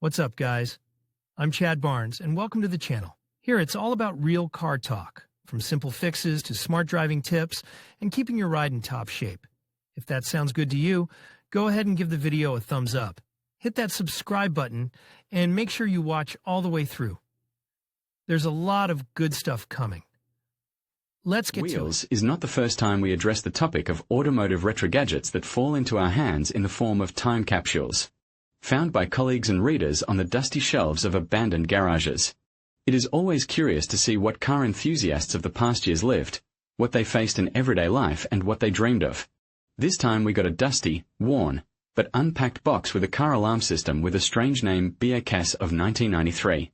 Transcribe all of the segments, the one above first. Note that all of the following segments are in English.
What's up, guys? I'm Chad Barnes, and welcome to the channel. Here, it's all about real car talk, from simple fixes to smart driving tips and keeping your ride in top shape. If that sounds good to you, go ahead and give the video a thumbs up. Hit that subscribe button, and make sure you watch all the way through. There's a lot of good stuff coming. Let's get to it. Wheels is not the first time we address the topic of automotive retro gadgets that fall into our hands in the form of time capsules, found by colleagues and readers on the dusty shelves of abandoned garages. It is always curious to see what car enthusiasts of the past years lived, what they faced in everyday life, and what they dreamed of. This time we got a dusty, worn, but unpacked box with a car alarm system with a strange name, BIKS of 1993.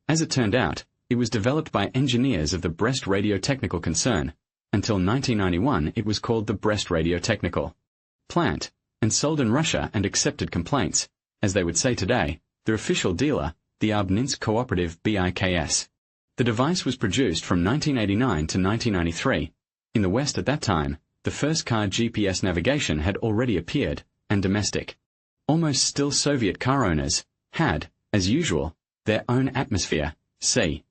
As it turned out, it was developed by engineers of the Brest Radio Technical concern. Until 1991 it was called the Brest Radio Technical plant, and sold in Russia and accepted complaints. As they would say today, their official dealer, the Arbninsk Cooperative BIKS. The device was produced from 1989 to 1993. In the West at that time, the first car GPS navigation had already appeared, and domestic, almost still Soviet car owners, had, as usual, their own atmosphere, see.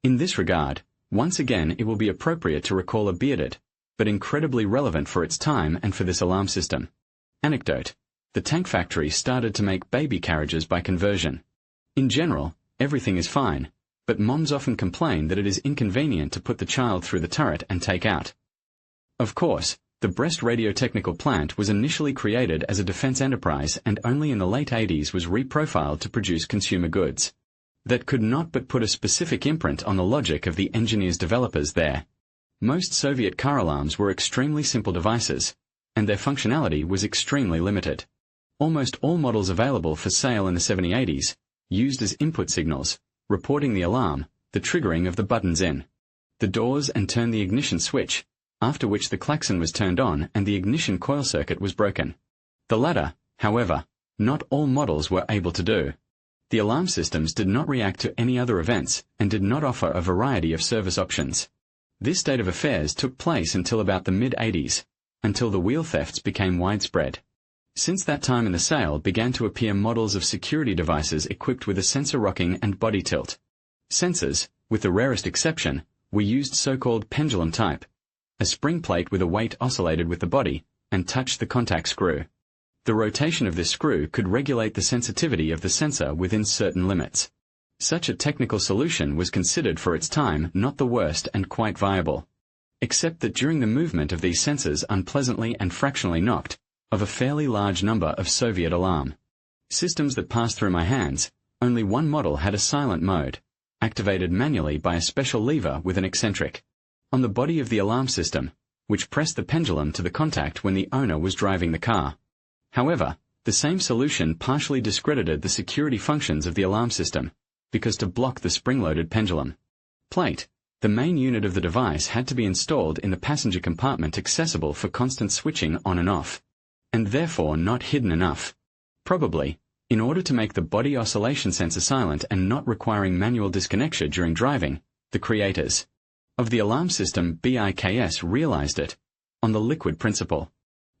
In this regard, once again it will be appropriate to recall a bearded, but incredibly relevant for its time and for this alarm system, anecdote. The tank factory started to make baby carriages by conversion. In general, everything is fine, but moms often complain that it is inconvenient to put the child through the turret and take out. Of course, the Brest Radio Technical plant was initially created as a defense enterprise and only in the late 80s was reprofiled to produce consumer goods. That could not but put a specific imprint on the logic of the engineers developers there. Most Soviet car alarms were extremely simple devices, and their functionality was extremely limited. Almost all models available for sale in the 70s used as input signals, reporting the alarm, the triggering of the buttons in the doors and turn the ignition switch, after which the klaxon was turned on and the ignition coil circuit was broken. The latter, however, not all models were able to do. The alarm systems did not react to any other events and did not offer a variety of service options. This state of affairs took place until about the mid-80s, until the wheel thefts became widespread. Since that time in the sale began to appear models of security devices equipped with a sensor rocking and body tilt. Sensors, with the rarest exception, were used so-called pendulum type. A spring plate with a weight oscillated with the body, and touched the contact screw. The rotation of this screw could regulate the sensitivity of the sensor within certain limits. Such a technical solution was considered for its time not the worst and quite viable. Except that during the movement of these sensors unpleasantly and fractionally knocked, of a fairly large number of Soviet alarm systems that passed through my hands, only one model had a silent mode, activated manually by a special lever with an eccentric on the body of the alarm system, which pressed the pendulum to the contact when the owner was driving the car. However, the same solution partially discredited the security functions of the alarm system, because to block the spring-loaded pendulum plate, the main unit of the device had to be installed in the passenger compartment accessible for constant switching on and off, and therefore not hidden enough. Probably, in order to make the body oscillation sensor silent and not requiring manual disconnection during driving, the creators of the alarm system BIKS realized it, on the liquid principle.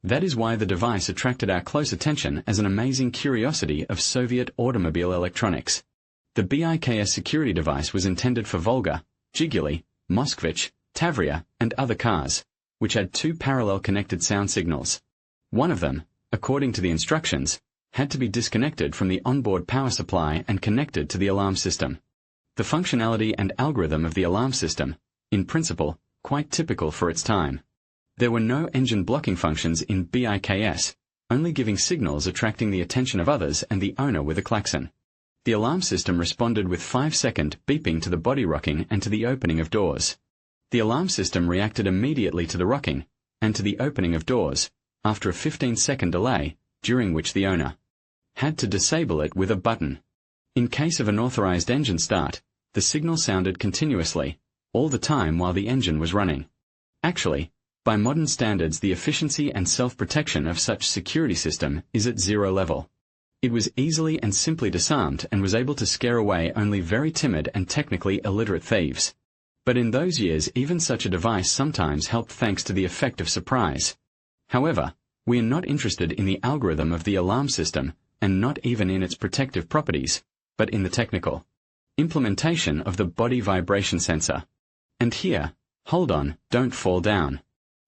That is why the device attracted our close attention as an amazing curiosity of Soviet automobile electronics. The BIKS security device was intended for Volga, Zhiguli, Moskvich, Tavria, and other cars, which had two parallel connected sound signals. One of them, according to the instructions, had to be disconnected from the onboard power supply and connected to the alarm system. The functionality and algorithm of the alarm system, in principle, quite typical for its time. There were no engine blocking functions in BIKS, only giving signals attracting the attention of others and the owner with a klaxon. The alarm system responded with 5-second beeping to the body rocking and to the opening of doors. The alarm system reacted immediately to the rocking, and to the opening of doors, after a 15-second delay, during which the owner had to disable it with a button. In case of an authorized engine start, the signal sounded continuously, all the time while the engine was running. Actually, by modern standards the efficiency and self-protection of such security system is at zero level. It was easily and simply disarmed and was able to scare away only very timid and technically illiterate thieves. But in those years even such a device sometimes helped thanks to the effect of surprise. However, we are not interested in the algorithm of the alarm system, and not even in its protective properties, but in the technical implementation of the body vibration sensor. And here, hold on, don't fall down.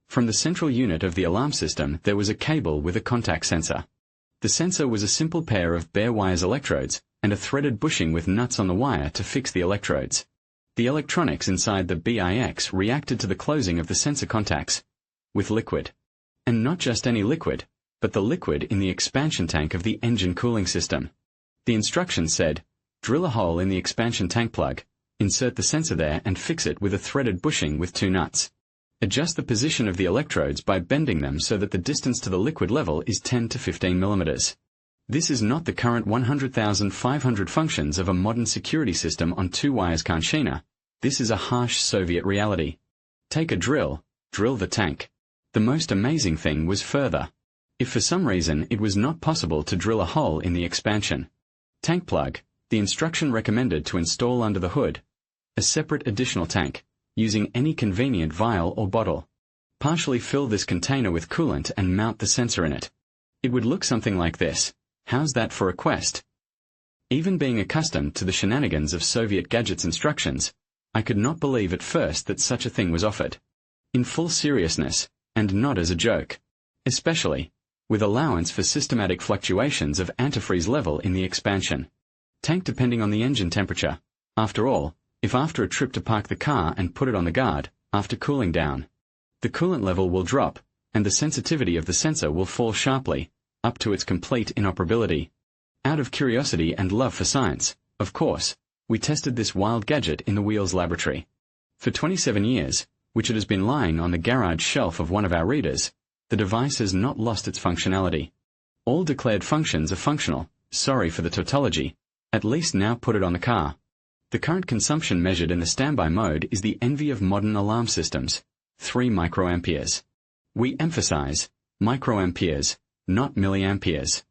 From the central unit of the alarm system there was a cable with a contact sensor. The sensor was a simple pair of bare wires electrodes, and a threaded bushing with nuts on the wire to fix the electrodes. The electronics inside the BIKS reacted to the closing of the sensor contacts with liquid. And not just any liquid, but the liquid in the expansion tank of the engine cooling system. The instructions said, drill a hole in the expansion tank plug, insert the sensor there and fix it with a threaded bushing with 2 nuts. Adjust the position of the electrodes by bending them so that the distance to the liquid level is 10 to 15 millimeters. This is not the current 100,500 functions of a modern security system on 2 wires cantina. This is a harsh Soviet reality. Take a drill, drill the tank. The most amazing thing was further. If for some reason it was not possible to drill a hole in the expansion tank plug, the instruction recommended to install under the hood a separate additional tank, using any convenient vial or bottle. Partially fill this container with coolant and mount the sensor in it. It would look something like this. How's that for a quest? Even being accustomed to the shenanigans of Soviet gadgets instructions, I could not believe at first that such a thing was offered. In full seriousness, and not as a joke. Especially with allowance for systematic fluctuations of antifreeze level in the expansion tank depending on the engine temperature. After all, if after a trip to park the car and put it on the guard, after cooling down, the coolant level will drop, and the sensitivity of the sensor will fall sharply, up to its complete inoperability. Out of curiosity and love for science, of course, we tested this wild gadget in the Wheels laboratory. For 27 years, which it has been lying on the garage shelf of one of our readers, the device has not lost its functionality. All declared functions are functional, sorry for the tautology, at least now put it on the car. The current consumption measured in the standby mode is the envy of modern alarm systems, 3 microamperes. We emphasize, microamperes, not milliamperes.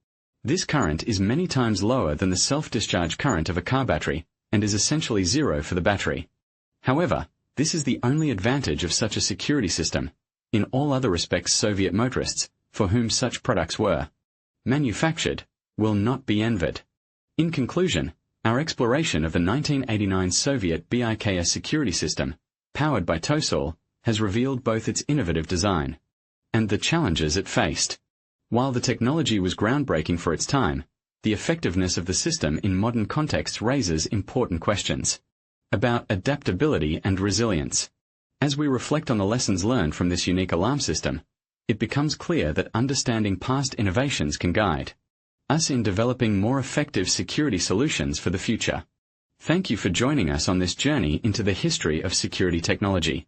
This current is many times lower than the self-discharge current of a car battery, and is essentially zero for the battery. However, this is the only advantage of such a security system. In all other respects Soviet motorists, for whom such products were manufactured, will not be envied. In conclusion, our exploration of the 1989 Soviet BIKS security system, powered by Tosol, has revealed both its innovative design and the challenges it faced. While the technology was groundbreaking for its time, the effectiveness of the system in modern contexts raises important questions about adaptability and resilience. As we reflect on the lessons learned from this unique alarm system, it becomes clear that understanding past innovations can guide us in developing more effective security solutions for the future. Thank you for joining us on this journey into the history of security technology.